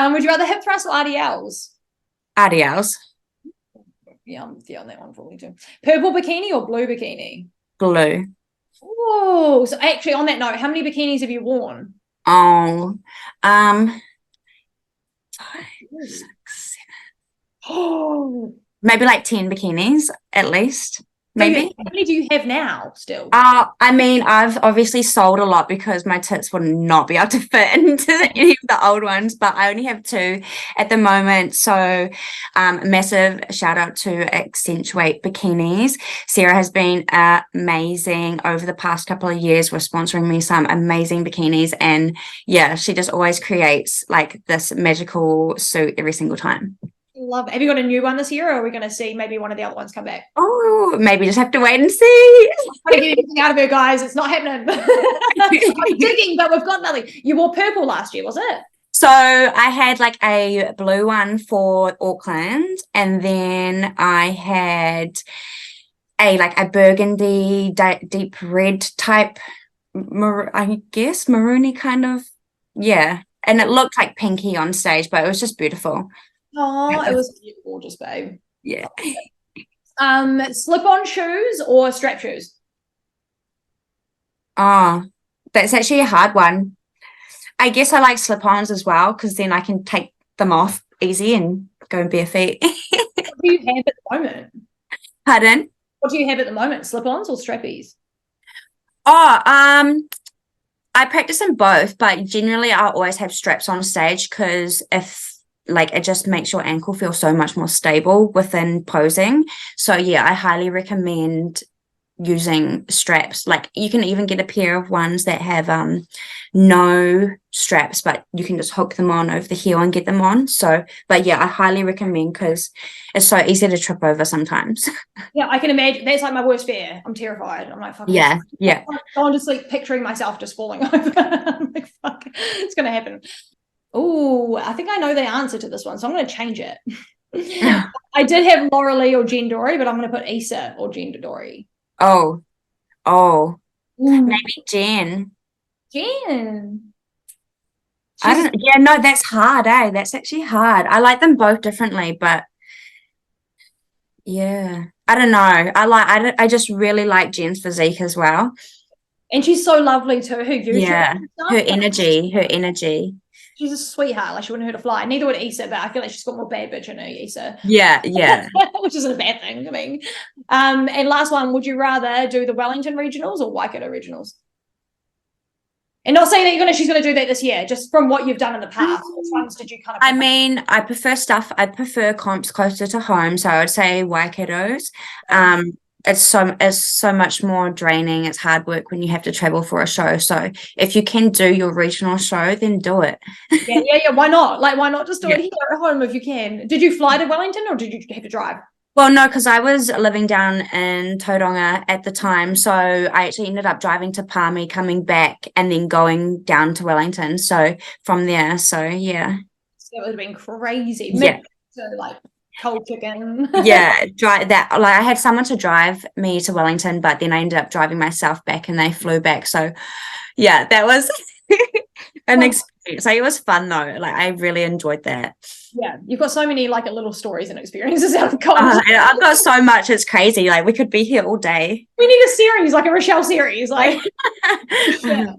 Would you rather hip thrust or RDLs? RDLs. Yeah, I'm on that one probably too. Purple bikini or blue bikini? Blue. Oh, so actually on that note, how many bikinis have you worn? Oh, 5, 6, 7. Oh, Maybe like 10 bikinis at least. Maybe. How many do you have now still? I mean, I've obviously sold a lot because my tits would not be able to fit into any of the old ones, but I only have 2 at the moment. So massive shout out to Accentuate Bikinis. Sarah has been amazing over the past couple of years with sponsoring me some amazing bikinis. And yeah, she just always creates like this magical suit every single time. Love it. Have you got a new one this year, or are we going to see maybe one of the other ones come back? Oh, maybe just have to wait and see. Trying to get anything out of her, guys. It's not happening. I'm digging, but we've got nothing. You wore purple last year, was it? So I had like a blue one for Auckland, and then I had a burgundy deep red type, I guess maroony kind of, yeah. And it looked like pinky on stage, but it was just beautiful. Oh, it was gorgeous, babe. Yeah. Slip-on shoes or strap shoes? Oh, that's actually a hard one. I guess I like slip-ons as well because then I can take them off easy and go in bare feet. What do you have at the moment? Pardon? What do you have at the moment? Slip-ons or strappies? Oh, I practice in both, but generally I always have straps on stage because it just makes your ankle feel so much more stable within posing. So yeah, I highly recommend using straps. Like you can even get a pair of ones that have no straps, but you can just hook them on over the heel and get them on. So but yeah, I highly recommend because it's so easy to trip over sometimes. Yeah, I can imagine. That's like my worst fear. I'm terrified. I'm like, fuck. Yeah. I'm going to sleep picturing myself just falling over. I'm like, fuck, it's gonna happen. Oh, I think I know the answer to this one, so I'm going to change it. I did have Laura Lee or Jen Dory, but I'm going to put Issa or Jen Dory. Oh, maybe Jen. Jen. No, that's hard, eh? That's actually hard. I like them both differently, but yeah, I don't know. I just really like Jen's physique as well. And she's so lovely too. Her energy. She's a sweetheart. Like she wouldn't hurt a fly. Neither would Issa, but I feel like she's got more bad bitch in her, Issa. Yeah. Which isn't a bad thing. I mean, and last one, would you rather do the Wellington regionals or Waikato regionals? And not saying that she's gonna do that this year, just from what you've done in the past. Which ones did you kind of I mean, I prefer comps closer to home, so I would say Waikato's. It's so much more draining. It's hard work when you have to travel for a show. So if you can do your regional show, then do it. Yeah. Why not? Like, why not just do it here at home if you can? Did you fly to Wellington or did you have to drive? Well, no, because I was living down in Tauranga at the time. So I actually ended up driving to Palmy, coming back, and then going down to Wellington. So from there, so yeah. So it would have been crazy. Yeah. So like cold chicken. Yeah, drive that. Like I had someone to drive me to Wellington, but then I ended up driving myself back and they flew back. So yeah, that was an experience. Like, it was fun though. Like I really enjoyed that. Yeah, you've got so many like little stories and experiences out of college. I've got so much. It's crazy. Like we could be here all day. We need a series, like a Rochelle series. Like, yeah.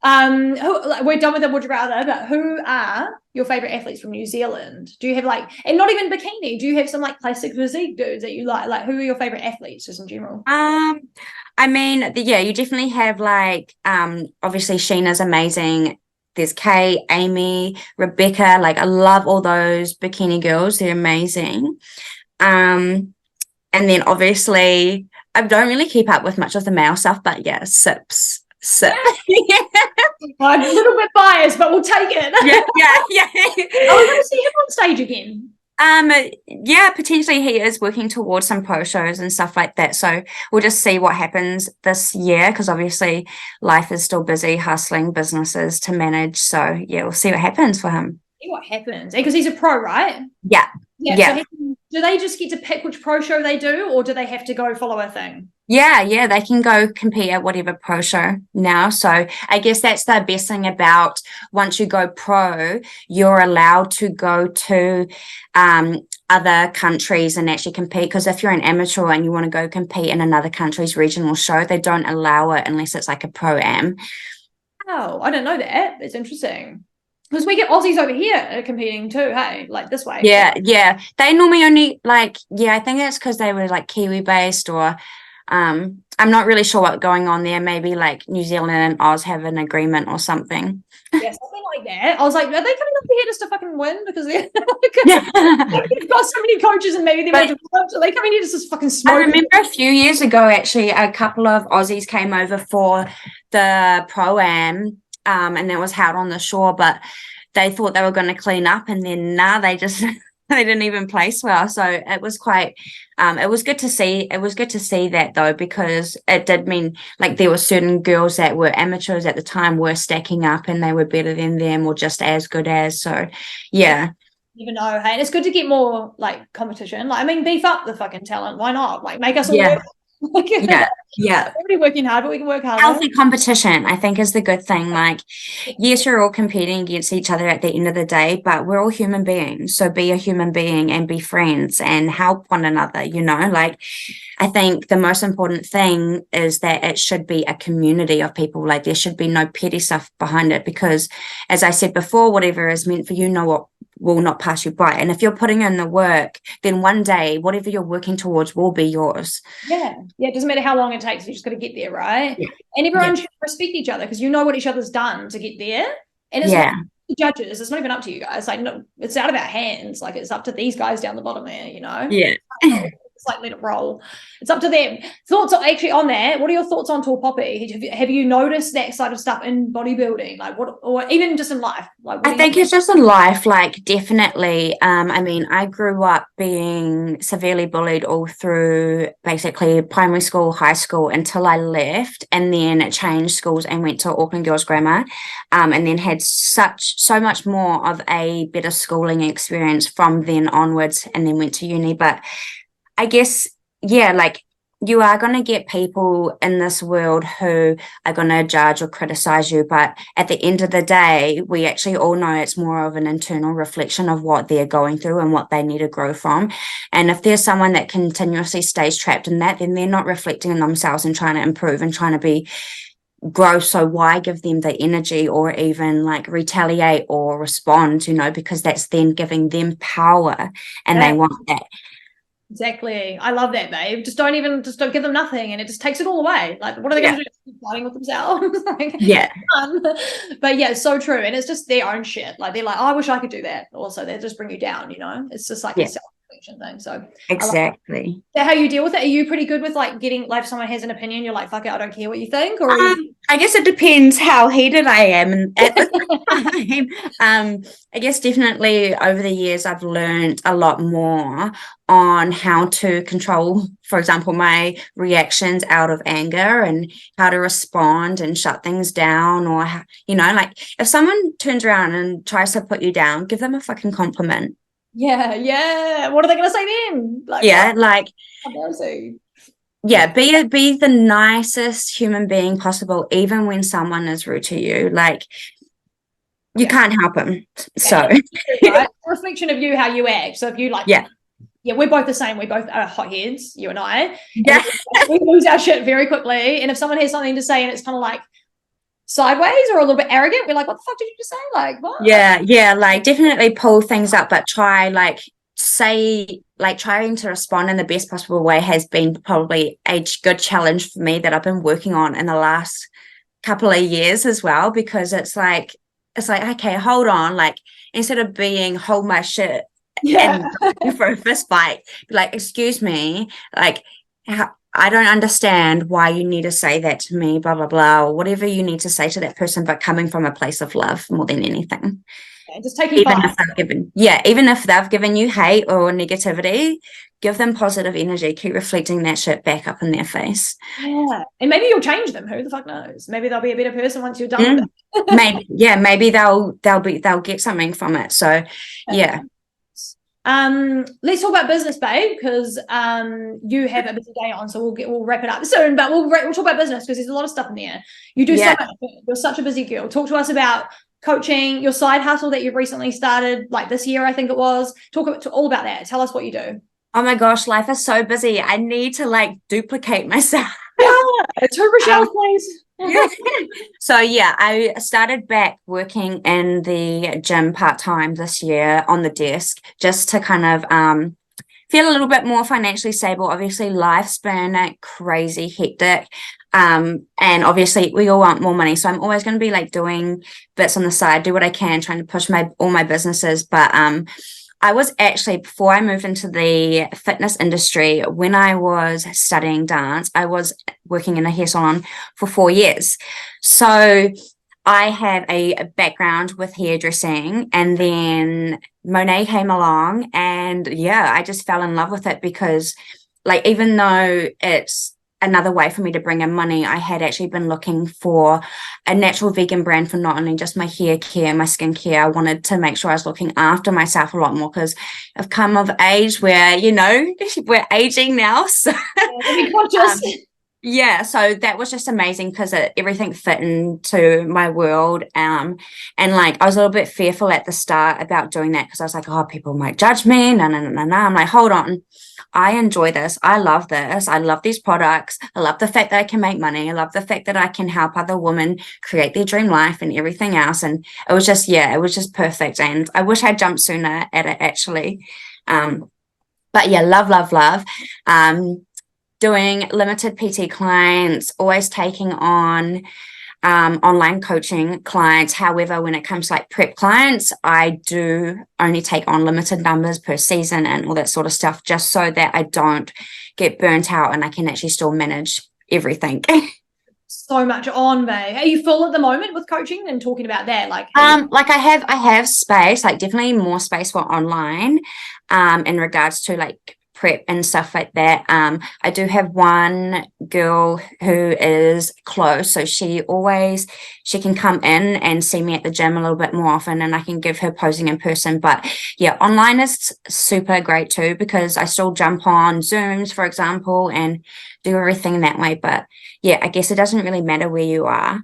We're done with the would you rather, but who are your favorite athletes from New Zealand? Do you have like, and not even bikini, do you have some like classic physique dudes that you like? Like, who are your favorite athletes just in general? I mean, yeah, you definitely have like, obviously Sheena's amazing. There's Kay, Amy, Rebecca. Like I love all those bikini girls. They're amazing. And then obviously I don't really keep up with much of the male stuff, but yeah, Sips. Yeah. I'm a little bit biased, but we'll take it. Yeah. Oh, we're going to see him on stage again. Yeah, potentially he is working towards some pro shows and stuff like that. So we'll just see what happens this year, because obviously life is still busy, hustling, businesses to manage. So yeah, we'll see what happens for him. See what happens, because he's a pro, right? Yeah. So do they just get to pick which pro show they do, or do they have to go follow a thing? Yeah, they can go compete at whatever pro show now. So I guess that's the best thing about once you go pro, you're allowed to go to other countries and actually compete. Because if you're an amateur and you want to go compete in another country's regional show, they don't allow it unless it's like a pro-am. Oh, I didn't know that. That's interesting. Because we get Aussies over here competing too, hey, like this way. Yeah. They normally only like, I think it's because they were like Kiwi based, or I'm not really sure what's going on there. Maybe like New Zealand and Oz have an agreement or something. Yeah, something like that. I was like, are they coming up here just to fucking win? Because they've got so many coaches and maybe they're they coming here just to fucking smoke. I remember a few years ago, actually, a couple of Aussies came over for the Pro-Am. And it was held on the shore, but they thought they were going to clean up, and then they just they didn't even place well. So it was quite it was good to see. It was good to see that though, because it did mean like there were certain girls that were amateurs at the time were stacking up and they were better than them or just as good as. So yeah. Even know, hey, and it's good to get more like competition. Like, I mean, beef up the fucking talent. Why not? Like, make us all work. Yeah. Everybody working hard, but we can work harder. Healthy competition, I think, is the good thing. Like, yes, you're all competing against each other at the end of the day, but we're all human beings. So be a human being and be friends and help one another, Like, I think the most important thing is that it should be a community of people. Like, there should be no petty stuff behind it, because, as I said before, whatever is meant for you, will not pass you by. And if you're putting in the work, then one day whatever you're working towards will be yours. Yeah, it doesn't matter how long it takes, you just got to get there, right? And everyone should respect each other, because you know what each other's done to get there. And it's not the judges, it's not even up to you guys. Like, no, it's out of our hands. Like, it's up to these guys down the bottom there, It's like, let it roll. It's up to them. Thoughts actually on that? What are your thoughts on tall poppy? Have you noticed that side of stuff in bodybuilding? Like, what, or even just in life? Like, I think it's just in life, like, definitely. I mean, I grew up being severely bullied all through basically primary school, high school, until I left, and then changed schools and went to Auckland Girls Grammar, and then had so much more of a better schooling experience from then onwards, and then went to uni. But I guess, like, you are going to get people in this world who are going to judge or criticize you. But at the end of the day, we actually all know it's more of an internal reflection of what they're going through and what they need to grow from. And if there's someone that continuously stays trapped in that, then they're not reflecting on themselves and trying to improve and trying to grow. So why give them the energy or even like retaliate or respond, because that's then giving them power, and they want that. Exactly. I love that, babe. Just don't give them nothing, and it just takes it all away. Like, what are they going to do? Keep fighting with themselves? But yeah, it's so true. And it's just their own shit. Like, they're like, oh, I wish I could do that. Also, they just bring you down, It's just like yourself. thing. So exactly. Is that how you deal with it? Are you pretty good with like getting, like, if someone has an opinion, you're like, fuck it, I don't care what you think? Or I guess it depends how heated I am at the time. I guess definitely over the years I've learned a lot more on how to control, for example, my reactions out of anger and how to respond and shut things down, or like if someone turns around and tries to put you down, give them a fucking compliment. Yeah. What are they gonna say then? Like, yeah, like embarrassing. yeah, be the nicest human being possible, even when someone is rude to you. Like, you can't help them. So right? It's a reflection of you, how you act. So if you like, yeah, we're both the same. We both are hotheads, you and I. yeah, we lose our shit very quickly. And if someone has something to say and it's kind of like sideways or a little bit arrogant, we're like, what the fuck did you just say? Like, what? yeah, like definitely pull things up, but trying to respond in the best possible way has been probably a good challenge for me that I've been working on in the last couple of years as well, because it's like, okay, hold on, like, instead of being hold my shit and for a fist fight, like, excuse me, like, I don't understand why you need to say that to me, blah blah blah, or whatever you need to say to that person, but coming from a place of love more than anything. Just taking even if they've given you hate or negativity, give them positive energy, keep reflecting that shit back up in their face. Yeah, and maybe you'll change them. Who the fuck knows? Maybe they'll be a better person once you're done with it. maybe they'll get something from it. So yeah. Let's talk about business, babe, because you have a busy day on, so we'll wrap it up soon, but we'll talk about business because there's a lot of stuff in there. You do so much. You're such a busy girl. Talk to us about coaching, your side hustle that you've recently started, like this year, I think it was. Talk all about that. Tell us what you do. Oh my gosh, life is so busy. I need to like duplicate myself. Yeah, to Rochelle, please. Yeah. So yeah, I started back working in the gym part-time this year on the desk, just to kind of feel a little bit more financially stable. Obviously, life's been crazy hectic. And obviously we all want more money. So I'm always going to be like doing bits on the side, do what I can, trying to push all my businesses. But I was actually, before I moved into the fitness industry, when I was studying dance, I was working in a hair salon for 4 years. So I have a background with hairdressing, and then Monet came along, and yeah, I just fell in love with it because, like, even though it's another way for me to bring in money, I had actually been looking for a natural vegan brand for not only just my hair care, my skin care. I wanted to make sure I was looking after myself a lot more because I've come of age where, we're aging now. So yeah, so that was just amazing because everything fit into my world. And like, I was a little bit fearful at the start about doing that because I was like, oh, people might judge me. No. I'm like, hold on. I enjoy this. I love this. I love these products. I love the fact that I can make money. I love the fact that I can help other women create their dream life and everything else. And it was just perfect. And I wish I'd jumped sooner at it, actually. But yeah, love. Doing limited PT clients, always taking on online coaching clients. However, when it comes to like prep clients, I do only take on limited numbers per season and all that sort of stuff, just so that I don't get burnt out and I can actually still manage everything. So much on, babe. Are you full at the moment with coaching and talking about that? Like I have space, like definitely more space for online in regards to like prep and stuff like that. I do have one girl who is close, so she can come in and see me at the gym a little bit more often, and I can give her posing in person. But yeah, online is super great too, because I still jump on Zooms, for example, and do everything that way. But yeah, I guess it doesn't really matter where you are,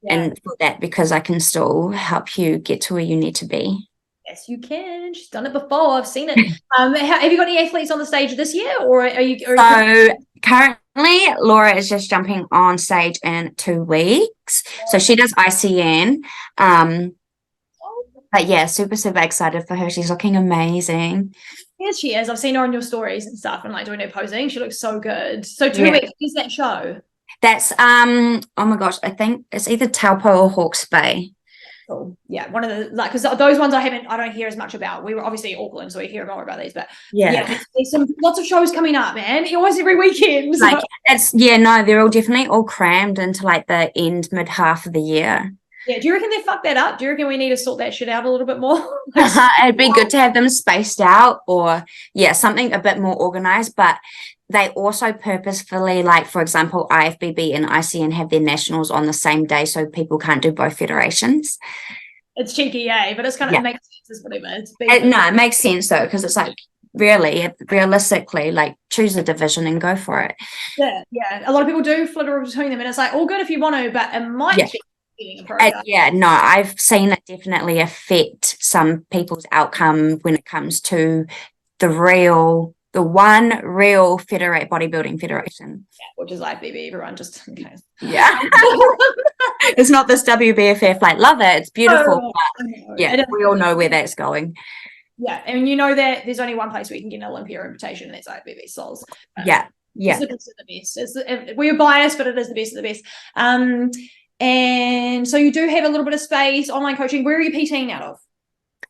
and for that, because I can still help you get to where you need to be. Yes, you can. She's done it before. I've seen it. Have you got any athletes on the stage this year, or are you? So currently, Laura is just jumping on stage in 2 weeks. So she does ICN. But yeah, super excited for her. She's looking amazing. Yes, she is. I've seen her on your stories and stuff, and like doing her posing. She looks so good. So 2 weeks. Where's that show? That's oh my gosh, I think it's either Taupo or Hawke's Bay. Cool. Yeah, one of the like because those ones I don't hear as much about. We were obviously Auckland, so we hear more about these. But yeah, there's lots of shows coming up, man. Almost every weekend. So. Like they're all definitely all crammed into like the mid half of the year. Yeah, do you reckon they fucked that up? Do you reckon we need to sort that shit out a little bit more? It'd be good to have them spaced out, or something a bit more organized. But they also purposefully, like for example, IFBB and ICN have their nationals on the same day, so people can't do both federations. It's cheeky, but it's kind of it makes sense, whatever. It makes sense though, because it's like realistically, like choose a division and go for it. Yeah. A lot of people do flitter between them, and it's like all good if you want to, but it might be I've seen it definitely affect some people's outcome when it comes to the one real bodybuilding federation, which is IFBB. Everyone, just in case. Yeah, it's not this WBFF. Like, love it, it's beautiful. But we all know where that's going. Yeah, and you know that there's only one place where you can get an Olympia invitation, and that's IFBB Souls. Yeah. It's the best of the best. We're biased, but it is the best of the best. And so you do have a little bit of space, online coaching. Where are you PTing out of?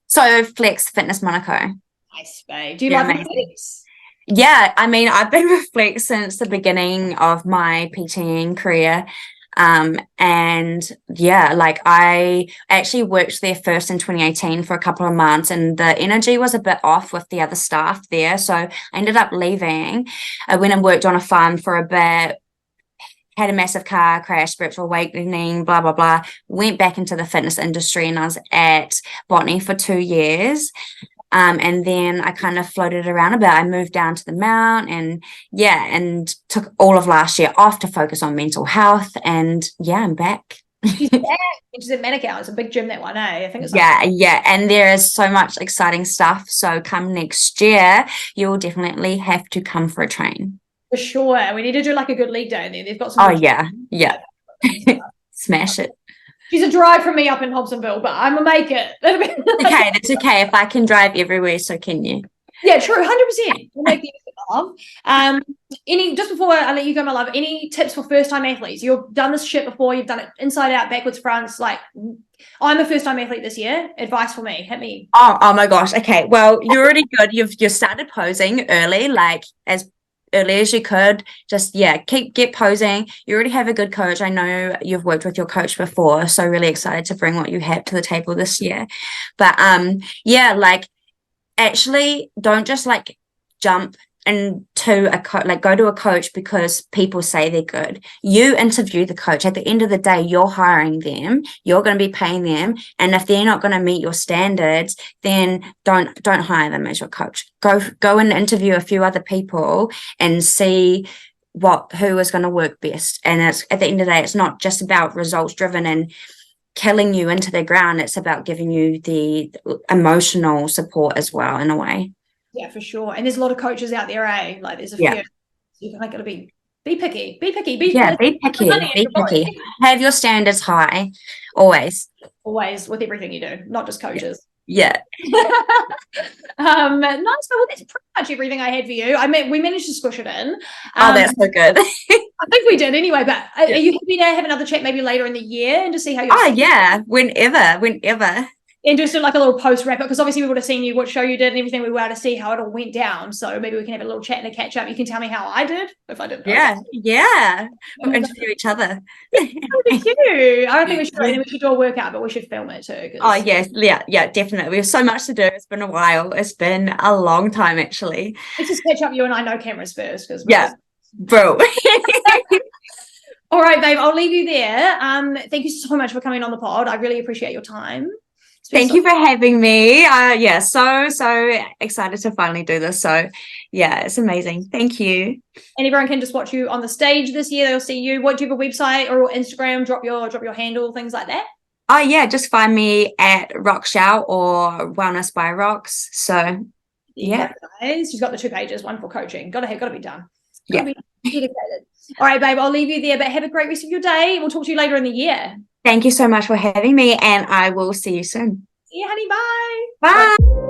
So Flex Fitness Monaco. Nice, babe. Do you like Flex? Yeah, I mean, I've been with Flex since the beginning of my PTing career. And like I actually worked there first in 2018 for a couple of months, and the energy was a bit off with the other staff there. So I ended up leaving. I went and worked on a farm for a bit, had a massive car crash, spiritual awakening, blah, blah, blah. Went back into the fitness industry, and I was at Botany for 2 years. And then I kind of floated around a bit. I moved down to the Mount and took all of last year off to focus on mental health. And I'm back. She's back. She's at Manukau. It's a big gym, that one, I think it's and there is so much exciting stuff. So come next year, you'll definitely have to come for a train. For sure. We need to do like a good league day there. They've got some Smash it. She's a drive from me up in Hobsonville, but I'm gonna make it. Okay, that's okay. If I can drive everywhere, so can you. Yeah, true, 100%. We'll make the love. Just before I let you go, my love, any tips for first-time athletes? You've done this shit before. You've done it inside out, backwards, fronts. Like, I'm a first-time athlete this year. Advice for me. Hit me. Oh my gosh. Okay. Well, you're already good. You've started posing early, like as early as you could. Just get posing. You already have a good coach. I know you've worked with your coach before, so really excited to bring what you have to the table this year. But like actually don't just like jump into go to a coach because people say they're good. You interview the coach. At the end of the day, you're hiring them, you're going to be paying them, and if they're not going to meet your standards, then don't hire them as your coach. Go and interview a few other people and see who is going to work best. And it's at the end of the day, it's not just about results driven and killing you into the ground. It's about giving you the emotional support as well, in a way. Yeah, for sure. And there's a lot of coaches out there, Like there's a few. You're like, gotta be picky. Be picky. Have your standards high, always. Always, with everything you do, not just coaches. Yeah. Nice. Well, that's pretty much everything I had for you. We managed to squish it in. That's so good. I think we did anyway, but are you happy to have another chat maybe later in the year and to see how you're whenever. And just like a little post wrap up, because obviously we would have seen you, what show you did and everything. We were able to see how it all went down. So maybe we can have a little chat and a catch up. You can tell me how I did if I didn't. We'll interview each other. Thank you. I don't think we should. And then we should do a workout, but we should film it too. Definitely. We have so much to do. It's been a while. It's been a long time, actually. Let's just catch up. You and I know cameras first, because bro. All right, babe. I'll leave you there. Thank you so much for coming on the pod. I really appreciate your time. Thank you for having me. So excited to finally do this. So it's amazing. Thank you. And everyone can just watch you on the stage this year. They'll see you. What, do you have a website or Instagram? Drop your handle, things like that. Just find me at Rochelle or Wellness by Rox. So guys, she's got the 2 pages, one for coaching. Gotta be done. Gotta be dedicated. All right, babe, I'll leave you there, but have a great rest of your day. We'll talk to you later in the year. Thank you so much for having me, and I will see you soon. See you, honey. Bye. Bye.